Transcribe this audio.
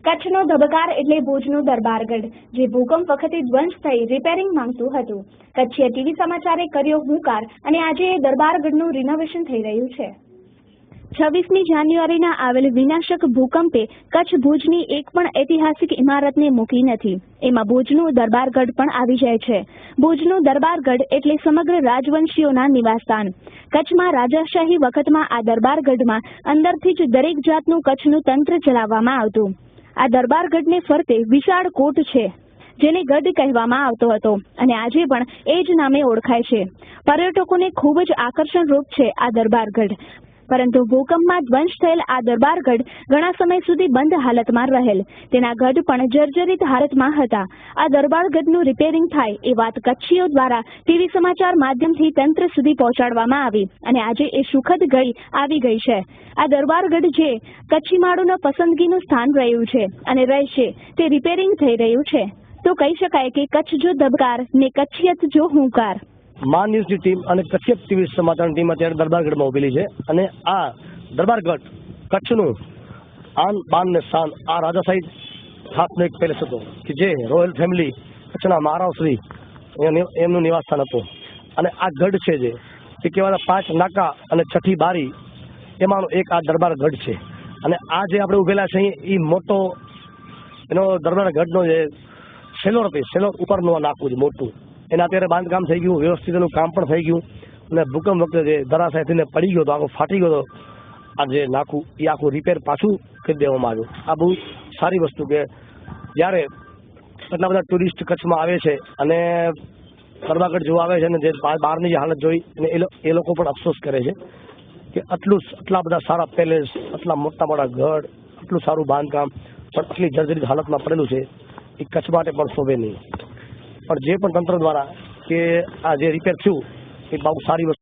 કચ્છનો ધબકાર એટલે ભુજનો દરબારગઢ, જે ભૂકંપ વખતે ધ્વંસ થઈ રિપેરિંગ માંગતું હતું. કચ્છીય ટીવી સમાચારે કર્યો હુંકાર અને આજે દરબારગઢનું રિનોવેશન થઈ રહ્યું છે. 26મી જાન્યુઆરીના આવેલ વિનાશક ભૂકંપે કચ્છ ભુજની એક પણ ઐતિહાસિક ઇમારતને મૂકી નથી. એમાં ભુજનું દરબારગઢ પણ આવી જાય છે. ભુજનું દરબારગઢ એટલે સમગ્ર રાજવંશીઓના નિવાસસ્થાન. કચ્છમાં રાજાશાહી વખતમાં આ દરબારગઢમાં અંદરથી જ દરેક જાતનું કચ્છનું તંત્ર ચલાવવામાં આવતું. આ દરબારગઢને ફરતે વિશાળ કોટ છે, જેને ગઢ કહેવામાં આવતો હતો અને આજે પણ એ જ નામે ઓળખાય છે. પર્યટકોને ખૂબ જ આકર્ષણરૂપ છે આ દરબારગઢ. પરંતુ ભૂકંપમાં ધ્વંસ થયેલ આ દરબારગઢ ઘણા સમય સુધી બંધ હાલતમાં રહેલ. તેના ગઢ પણ જર્જરિત હાલતમાં હતા. આ દરબારગઢનું રિપેરિંગ થાય એ વાત કચ્છીઓ દ્વારા ટીવી સમાચાર માધ્યમથી તંત્ર સુધી પહોંચાડવામાં આવી અને આજે એ સુખદ ઘડી આવી ગઈ છે. આ દરબારગઢ જે કચ્છી માળુના પસંદગીનું સ્થાન રહ્યું છે અને રહેશે, તે રિપેરિંગ થઈ રહ્યું છે. તો કહી શકાય કે કચ્છ જો ધબકાર ને કચ્છિયત જો હુંકાર. મા ન્યૂઝની ટીમ અને કચ્છિયત ટીવી સમાચારની ટીમ અત્યારે દરબારગઢમાં ઉભેલી છે અને આ દરબારગઢ કચ્છનું આન બાન ને શાન આ રાજાશાહી સ્થાપનો એક પેલેસ હતો કે જે રોયલ ફેમિલી કચ્છના મહારાવશ્રી એમનું નિવાસસ્થાન હતું. અને આ ગઢ છે જે એ કહેવાના 5 નાકા અને 6ઠી બારી એમાંનો એક આ દરબારગઢ છે. અને આ જે આપણે ઉભેલા છે એ મોટો એનો દરબારગઢનો જે સેલોર હતી, સેલોર ઉપરનું નાકું છે મોટું, એના અત્યારે બાંધકામ થઈ ગયું, વ્યવસ્થિત એનું કામ પણ થઈ ગયું. અને ભૂકંપ વખતે જે ધરાશાય થઈને પડી ગયો હતો, આખો ફાટી ગયો હતો આ જે નાખું, એ આખું રિપેર પાછું કરી દેવામાં આવ્યું. આ બહુ સારી વસ્તુ કે જ્યારે એટલા બધા ટુરિસ્ટ કચ્છમાં આવે છે અને દરબારગઢ જોવા આવે છે અને જે બહારની જે હાલત જોઈ અને એ લોકો પણ અફસોસ કરે છે કે આટલા બધા સારા પેલેસ, આટલા મોટા મોટા ગઢ, આટલું સારું બાંધકામ પણ આટલી જર્જરિત હાલતમાં પડેલું છે, એ કચ્છ માટે પણ શોભે નહીં. પણ જે પણ તંત્ર દ્વારા કે આ જે રિપેર થયું એ બહુ સારી વસ્તુ